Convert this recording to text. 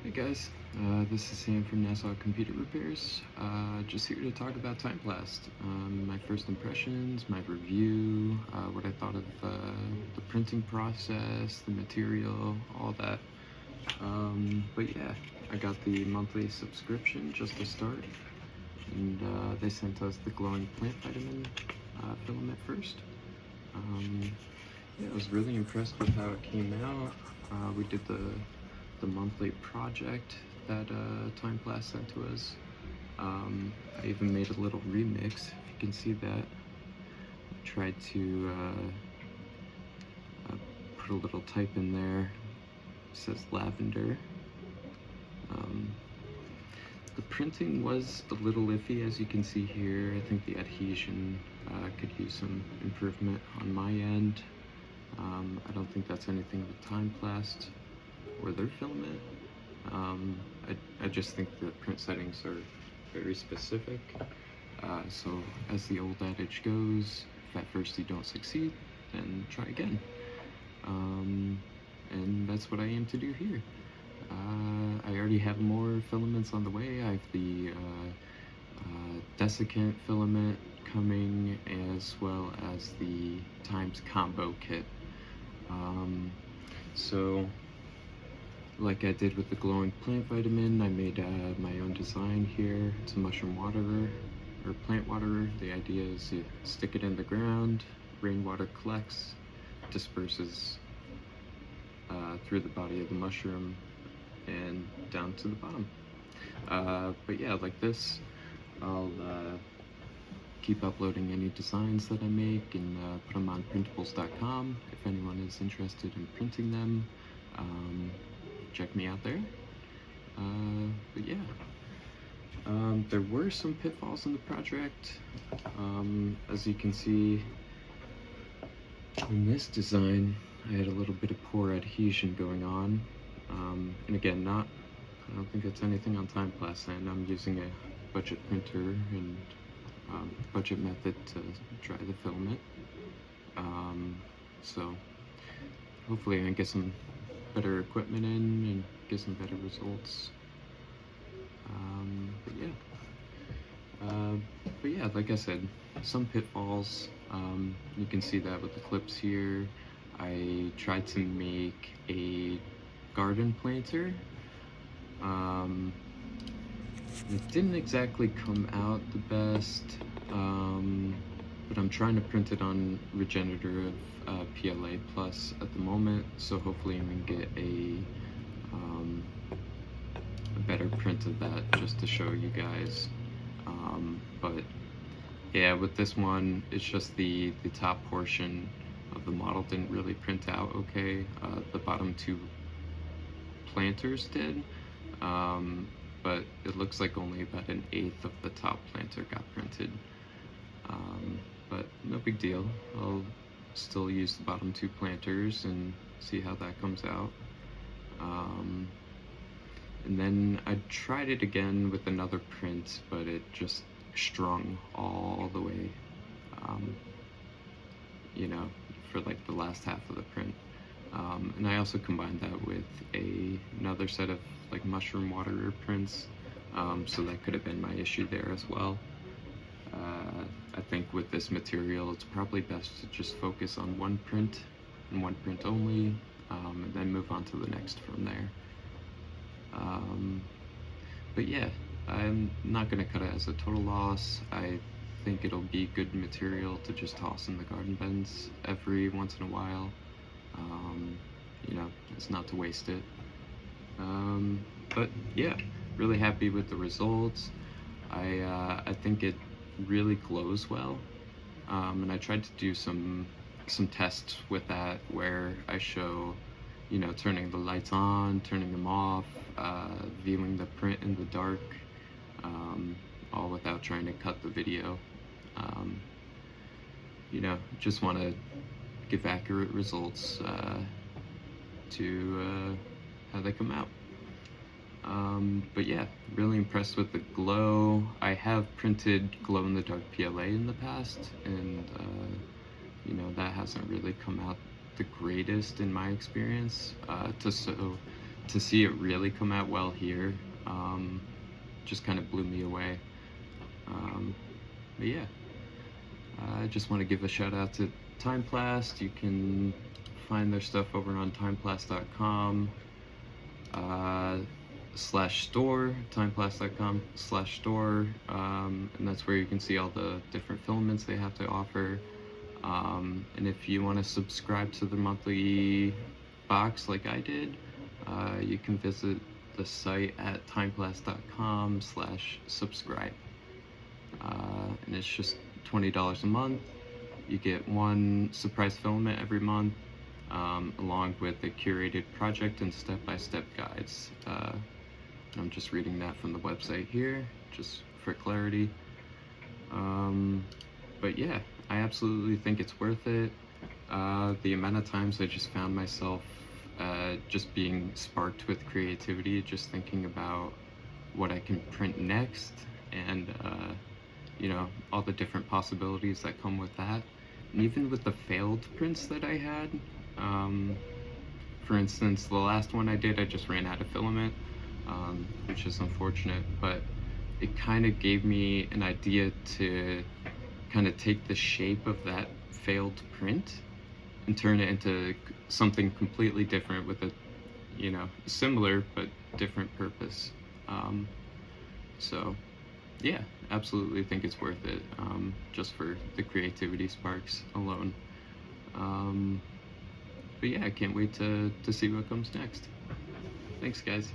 Hey guys, this is Sam from Nassau Computer Repairs. Just here to talk about Timeplast. My first impressions, my review, what I thought of the printing process, the material, all that. But yeah, I got the monthly subscription just to start, and they sent us the glowing plant vitamin filament first. Yeah, I was really impressed with how it came out. We did the monthly project that Timeplast sent to us. I even made a little remix, if you can see that. I tried to put a little type in there. It says lavender. The printing was a little iffy, as you can see here. I think the adhesion could use some improvement on my end. I don't think that's anything with Timeplast or their filament. I just think the print settings are very specific. So as the old adage goes, if at first you don't succeed, then try again. And that's what I aim to do here. I already have more filaments on the way. I have the desiccant filament coming, as well as the Times combo kit. So like I did with the glowing plant vitamin, I made my own design here. It's a mushroom waterer, or plant waterer. The idea is you stick it in the ground, rainwater collects, disperses through the body of the mushroom and down to the bottom. But yeah, like this, I'll keep uploading any designs that I make and put them on printables.com if anyone is interested in printing them. Check me out there. But yeah, there were some pitfalls in the project. As you can see in this design, I had a little bit of poor adhesion going on. And again, I don't think it's anything on Timeplast end. I'm using a budget printer and budget method to dry the filament. So hopefully I can get some better equipment in and get some better results. But yeah, like I said, some pitfalls. You can see that with the clips here. I tried to make a garden planter. It didn't exactly come out the best, but I'm trying to print it on regenerative PLA plus at the moment, so hopefully I can get a better print of that just to show you guys. But yeah, with this one, it's just the top portion of the model didn't really print out okay. The bottom two planters did, but it looks like only about 1/8 of the top planter got printed. But no big deal. I'll still use the bottom two planters and see how that comes out. And then I tried it again with another print, but it just strung all the way, you know, for like the last half of the print. And I also combined that with another set of like mushroom waterer prints, so that could have been my issue there as well. I think with this material, it's probably best to just focus on one print and one print only, and then move on to the next from there. But yeah, I'm not going to cut it as a total loss. I think it'll be good material to just toss in the garden beds every once in a while. You know, it's not to waste it. But yeah, really happy with the results. I think it really glows well, and I tried to do some tests with that where I show, you know, turning the lights on, turning them off, viewing the print in the dark, all without trying to cut the video. You know, just want to give accurate results to how they come out. But yeah, really impressed with the glow. I have printed glow-in-the-dark PLA in the past, and you know, that hasn't really come out the greatest in my experience. to see it really come out well here just kind of blew me away. But yeah, I just want to give a shout out to Timeplast. You can find their stuff over on timeplast.com /store, timeplast.com/store, and that's where you can see all the different filaments they have to offer. And if you want to subscribe to the monthly box like I did, you can visit the site at timeplast.com/subscribe. And it's just $20 a month. You get one surprise filament every month, along with the curated project and step-by-step guides. I'm just reading that from the website here, just for clarity. But yeah, I absolutely think it's worth it. The amount of times I just found myself just being sparked with creativity, just thinking about what I can print next, and you know, all the different possibilities that come with that. And even with the failed prints that I had, for instance, the last one I did, I just ran out of filament, which is unfortunate, but it kind of gave me an idea to kind of take the shape of that failed print and turn it into something completely different with a, you know, similar but different purpose. So yeah, absolutely think it's worth it, just for the creativity sparks alone. But yeah, I can't wait to see what comes next. Thanks, guys.